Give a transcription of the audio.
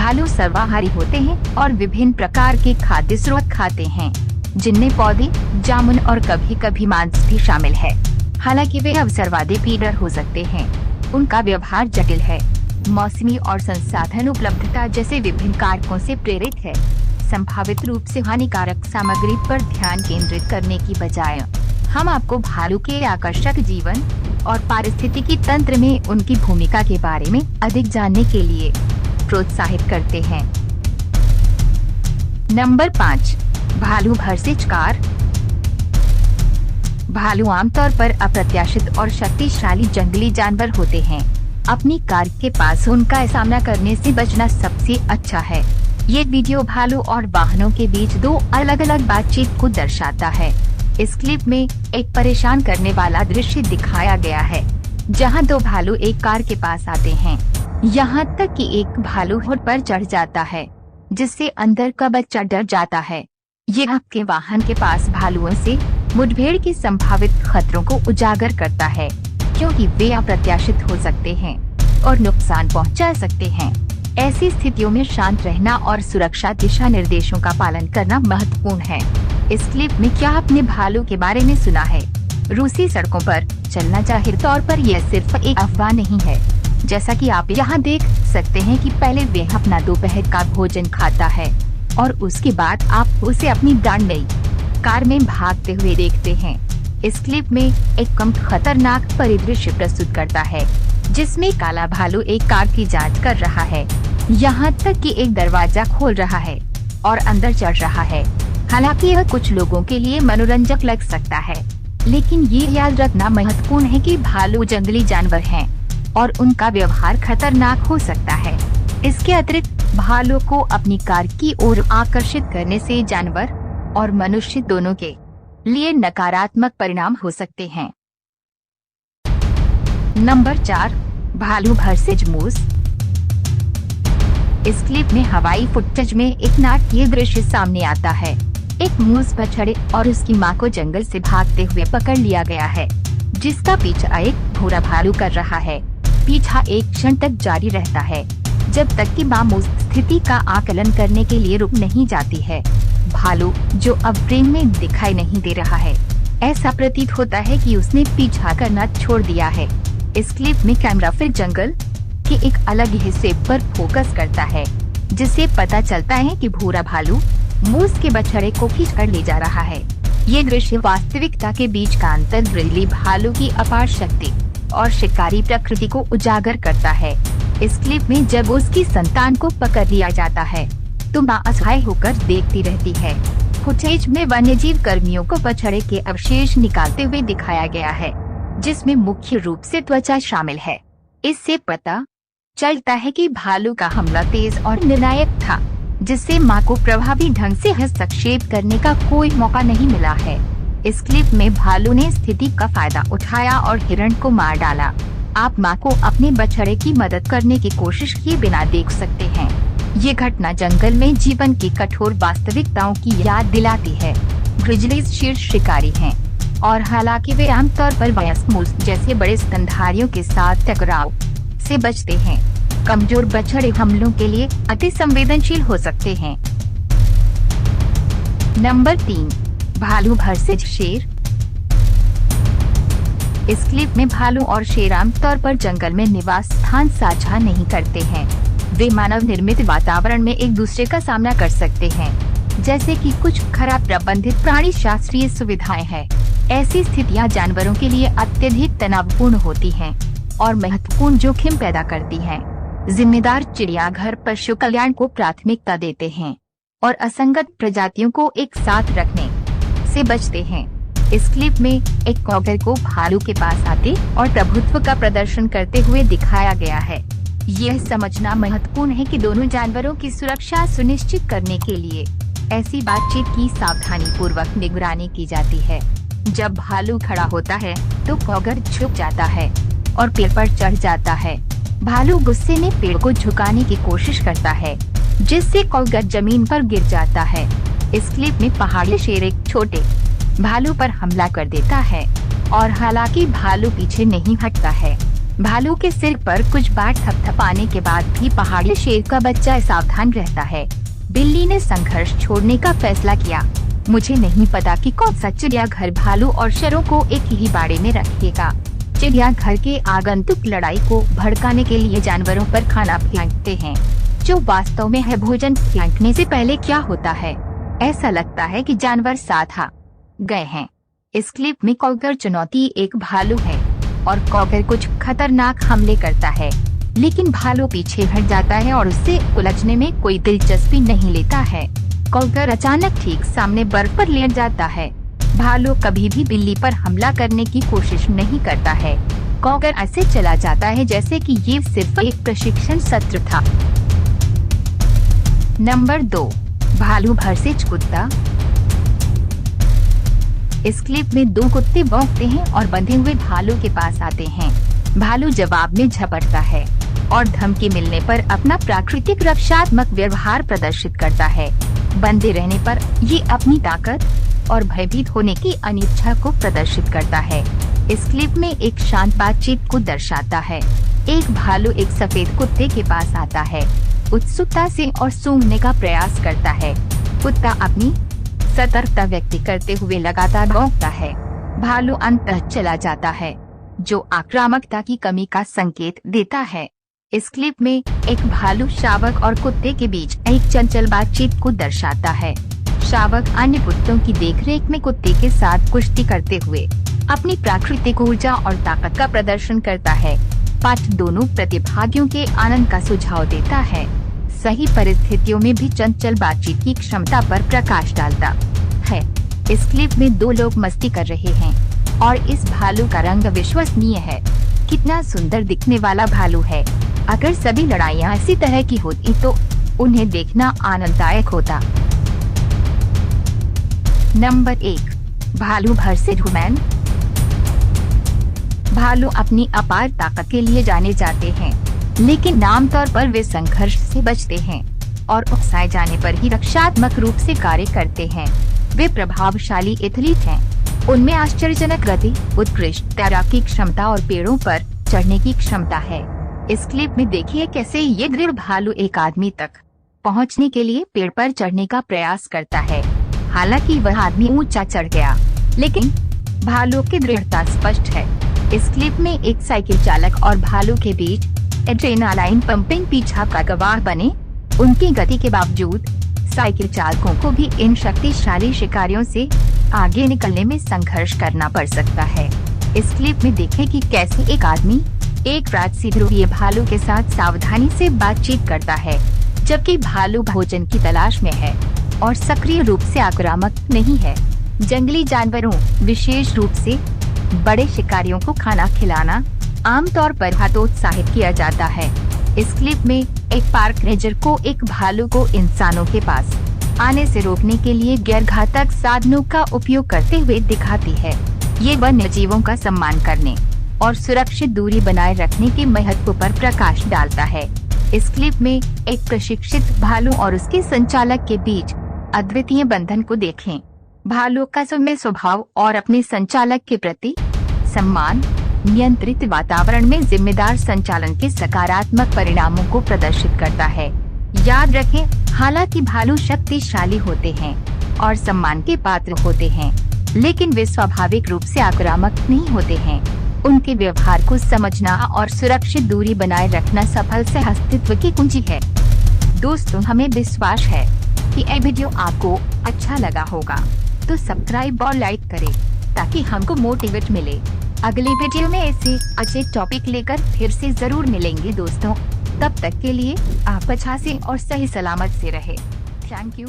भालू सर्वाहारी होते हैं और विभिन्न प्रकार के खाद्य स्रोत खाते हैं, जिनमें पौधे, जामुन और कभी कभी मांस भी शामिल है। हालांकि वे अवसरवादी फीडर हो सकते हैं। उनका व्यवहार जटिल है, मौसमी और संसाधन उपलब्धता जैसे विभिन्न कारकों से प्रेरित है। संभावित रूप से हानिकारक सामग्री पर ध्यान केंद्रित करने की बजाय हम आपको भालू के आकर्षक जीवन और पारिस्थितिकी तंत्र में उनकी भूमिका के बारे में अधिक जानने के लिए प्रोत्साहित करते हैं। नंबर 5, भालू भर से शिकार। भालू आमतौर पर अप्रत्याशित और शक्तिशाली जंगली जानवर होते हैं। अपनी कार के पास उनका सामना करने से बचना सबसे अच्छा है। ये वीडियो भालू और वाहनों के बीच 2 अलग-अलग बातचीत को दर्शाता है। इस क्लिप में एक परेशान करने वाला दृश्य दिखाया गया है, जहां 2 भालू एक कार के पास आते हैं, यहां तक कि एक भालू हुड पर चढ़ जाता है, जिससे अंदर का बच्चा डर जाता है। ये आपके वाहन के पास भालुओं से मुठभेड़ के संभावित खतरों को उजागर करता है, क्योंकि वे अप्रत्याशित हो सकते हैं और नुकसान पहुंचा सकते हैं। ऐसी स्थितियों में शांत रहना और सुरक्षा दिशा निर्देशों का पालन करना महत्वपूर्ण है। इस क्लिप में क्या आपने भालू के बारे में सुना है? रूसी सड़कों पर चलना जाहिर तौर पर यह सिर्फ एक अफवाह नहीं है। जैसा कि आप यहाँ देख सकते हैं कि पहले वे अपना दोपहर का भोजन खाता है और उसके बाद आप उसे अपनी दांड नई कार में भागते हुए देखते हैं। इस क्लिप में एक कम खतरनाक परिदृश्य प्रस्तुत करता है, जिसमें काला भालू एक कार की जांच कर रहा है, यहाँ तक कि एक दरवाजा खोल रहा है और अंदर चढ़ रहा है। हालांकि यह कुछ लोगों के लिए मनोरंजक लग सकता है, लेकिन ये याद रखना महत्वपूर्ण है कि भालू जंगली जानवर हैं और उनका व्यवहार खतरनाक हो सकता है। इसके अतिरिक्त भालू को अपनी कार की ओर आकर्षित करने से जानवर और मनुष्य दोनों के लिए नकारात्मक परिणाम हो सकते हैं। नंबर 4, भालू भरसेज मूस। इस क्लिप में हवाई फुटेज में एक नाट्य दृश्य सामने आता है। एक मूस बछड़े और उसकी मां को जंगल से भागते हुए पकड़ लिया गया है, जिसका पीछा एक भूरा भालू कर रहा है। पीछा एक क्षण तक जारी रहता है, जब तक कि मां मूस स्थिति का आकलन करने के लिए रुक नहीं जाती है। भालू, जो अब फ्रेम में दिखाई नहीं दे रहा है, ऐसा प्रतीत होता है कि उसने पीछा करना छोड़ दिया है। इस क्लिप में कैमरा फिर जंगल के एक अलग हिस्से पर फोकस करता है, जिससे पता चलता है कि भूरा भालू मूस के बछड़े को खींच कर ले जा रहा है। ये दृश्य वास्तविकता के बीच का अंतर जंगली भालू की अपार शक्ति और शिकारी प्रकृति को उजागर करता है। इस क्लिप में जब उसकी संतान को पकड़ लिया जाता है, तो मां असहाय होकर देखती रहती है। फुटेज में वन्यजीव कर्मियों को बछड़े के अवशेष निकालते हुए दिखाया गया है, जिसमें मुख्य रूप से त्वचा शामिल है। इससे पता चलता है कि भालू का हमला तेज और निर्णायक था, जिससे मां को प्रभावी ढंग से हस्तक्षेप करने का कोई मौका नहीं मिला है। इस क्लिप में भालू ने स्थिति का फायदा उठाया और हिरण को मार डाला। आप मां को अपने बछड़े की मदद करने की कोशिश किए बिना देख सकते हैं। ये घटना जंगल में जीवन की कठोर वास्तविकताओं की याद दिलाती है। ग्रिजलीज शीर्ष शिकारी हैं, और हालांकि वे आमतौर पर वयस्क मूस जैसे बड़े स्तनधारियों के साथ टकराव से बचते हैं, कमजोर बछड़े हमलों के लिए अति संवेदनशील हो सकते हैं। नंबर 3, भालू भरसेज शेर। इस क्लिप में भालू और शेर आमतौर पर जंगल में निवास स्थान साझा नहीं करते हैं। वे मानव निर्मित वातावरण में एक दूसरे का सामना कर सकते हैं, जैसे कि कुछ खराब प्रबंधित प्राणी शास्त्रीय सुविधाएं हैं। ऐसी स्थितियां जानवरों के लिए अत्यधिक तनावपूर्ण होती हैं और महत्वपूर्ण जोखिम पैदा करती हैं। जिम्मेदार चिड़ियाघर पशु कल्याण को प्राथमिकता देते हैं और असंगत प्रजातियों को एक साथ रखने से बचते हैं। इस क्लिप में एक कॉगर को भालू के पास आते और प्रभुत्व का प्रदर्शन करते हुए दिखाया गया है। यह समझना महत्वपूर्ण है कि दोनों जानवरों की सुरक्षा सुनिश्चित करने के लिए ऐसी बातचीत की सावधानी पूर्वक निगरानी की जाती है। जब भालू खड़ा होता है तो कॉगर झुक जाता है और पेड़ पर चढ़ जाता है। भालू गुस्से में पेड़ को झुकाने की कोशिश करता है, जिससे कॉगर जमीन पर गिर जाता है। इस क्लिप में पहाड़ी शेर एक छोटे भालू पर हमला कर देता है और हालांकि भालू पीछे नहीं हटता है, भालू के सिर पर कुछ बार थपथपाने के बाद भी पहाड़ी शेर का बच्चा सावधान रहता है। बिल्ली ने संघर्ष छोड़ने का फैसला किया। मुझे नहीं पता कि कौन सा चिड़ियाघर भालू और शेरों को एक ही बाड़े में रखेगा। चिड़ियाघर के आगंतुक लड़ाई को भड़काने के लिए जानवरों पर खाना फेंकते हैं, जो वास्तव में है भोजन फेंकने से पहले क्या होता है। ऐसा लगता है कि जानवर साथ आ गए हैं। इस क्लिप में कॉगर चुनौती एक भालू है और कॉगर कुछ खतरनाक हमले करता है, लेकिन भालू पीछे हट जाता है और उससे उलझने में कोई दिलचस्पी नहीं लेता है। कॉगर अचानक ठीक सामने बर्फ पर लेट जाता है। भालू कभी भी बिल्ली पर हमला करने की कोशिश नहीं करता है। कॉगर ऐसे चला जाता है जैसे कि ये सिर्फ एक प्रशिक्षण सत्र था। नंबर 2, भालू भरसेज कुत्ता। इस क्लिप में 2 कुत्ते भौंकते हैं और बंधे हुए भालू के पास आते हैं। भालू जवाब में झपटता है और धमकी मिलने पर अपना प्राकृतिक रक्षात्मक व्यवहार प्रदर्शित करता है। बंधे रहने पर ये अपनी ताकत और भयभीत होने की अनिच्छा को प्रदर्शित करता है। इस क्लिप में एक शांत बातचीत को दर्शाता है। एक भालू एक सफेद कुत्ते के पास आता है, उत्सुकता से और सूंघने का प्रयास करता है। कुत्ता अपनी सतर्कता व्यक्त करते हुए लगातार भौंकता है। भालू अंततः चला जाता है, जो आक्रामकता की कमी का संकेत देता है। इस क्लिप में एक भालू शावक और कुत्ते के बीच एक चंचल बातचीत को दर्शाता है। शावक अन्य कुत्तों की देखरेख में कुत्ते के साथ कुश्ती करते हुए अपनी प्राकृतिक ऊर्जा और ताकत का प्रदर्शन करता है। पाठ दोनों प्रतिभागियों के आनंद का सुझाव देता है। सही परिस्थितियों में भी चंचल बातचीत की क्षमता पर प्रकाश डालता है। इस क्लिप में 2 लोग मस्ती कर रहे हैं और इस भालू का रंग विश्वसनीय है। कितना सुंदर दिखने वाला भालू है। अगर सभी लड़ाइयाँ इसी तरह की होती तो उन्हें देखना आनंददायक होता। नंबर 1, भालू भरसेज ह्यूमन। भालू अपनी अपार ताकत के लिए जाने जाते हैं, लेकिन आमतौर पर वे संघर्ष से बचते हैं और उकसाए जाने पर ही रक्षात्मक रूप से कार्य करते हैं। वे प्रभावशाली एथलीट हैं। उनमें आश्चर्यजनक गति, उत्कृष्ट तैराकी क्षमता और पेड़ों पर चढ़ने की क्षमता है। इस क्लिप में देखिए कैसे ये दृढ़ भालू एक आदमी तक पहुंचने के लिए पेड़ पर चढ़ने का प्रयास करता है। हालांकि वह आदमी ऊंचा चढ़ गया, लेकिन भालू की दृढ़ता स्पष्ट है। इस क्लिप में एक साइकिल चालक और भालू के बीच एड्रेनालाइन पंपिंग पीछा का गवाह बने। उनकी गति के बावजूद साइकिल चालकों को भी इन शक्तिशाली शिकारियों से आगे निकलने में संघर्ष करना पड़ सकता है। इस क्लिप में देखें कि कैसे एक आदमी एक राजसी ध्रुवीय भालू के साथ सावधानी से बातचीत करता है, जबकि भालू भोजन की तलाश में है और सक्रिय रूप से आक्रामक नहीं है। जंगली जानवरों, विशेष रूप से बड़े शिकारियों को खाना खिलाना आमतौर पर हतोत्साहित किया जाता है। इस क्लिप में एक पार्क रेंजर को एक भालू को इंसानों के पास आने से रोकने के लिए गैर घातक साधनों का उपयोग करते हुए दिखाती है। ये वन्य जीवों का सम्मान करने और सुरक्षित दूरी बनाए रखने के महत्व पर प्रकाश डालता है। इस क्लिप में एक प्रशिक्षित भालू और उसके संचालक के बीच अद्वितीय बंधन को देखें। भालू का सौम्य स्वभाव और अपने संचालक के प्रति सम्मान नियंत्रित वातावरण में जिम्मेदार संचालन के सकारात्मक परिणामों को प्रदर्शित करता है। याद रखें, हालांकि भालू शक्तिशाली होते हैं और सम्मान के पात्र होते हैं, लेकिन वे स्वाभाविक रूप से आक्रामक नहीं होते हैं। उनके व्यवहार को समझना और सुरक्षित दूरी बनाए रखना सफल सहअस्तित्व की कुंजी है। दोस्तों, हमें विश्वास है कि यह वीडियो आपको अच्छा लगा होगा, तो सब्सक्राइब और लाइक करें ताकि हमको मोटिवेट मिले। अगले वीडियो में ऐसे अच्छे टॉपिक लेकर फिर से जरूर मिलेंगे दोस्तों। तब तक के लिए आप अच्छा से और सही सलामत से रहे। Thank you.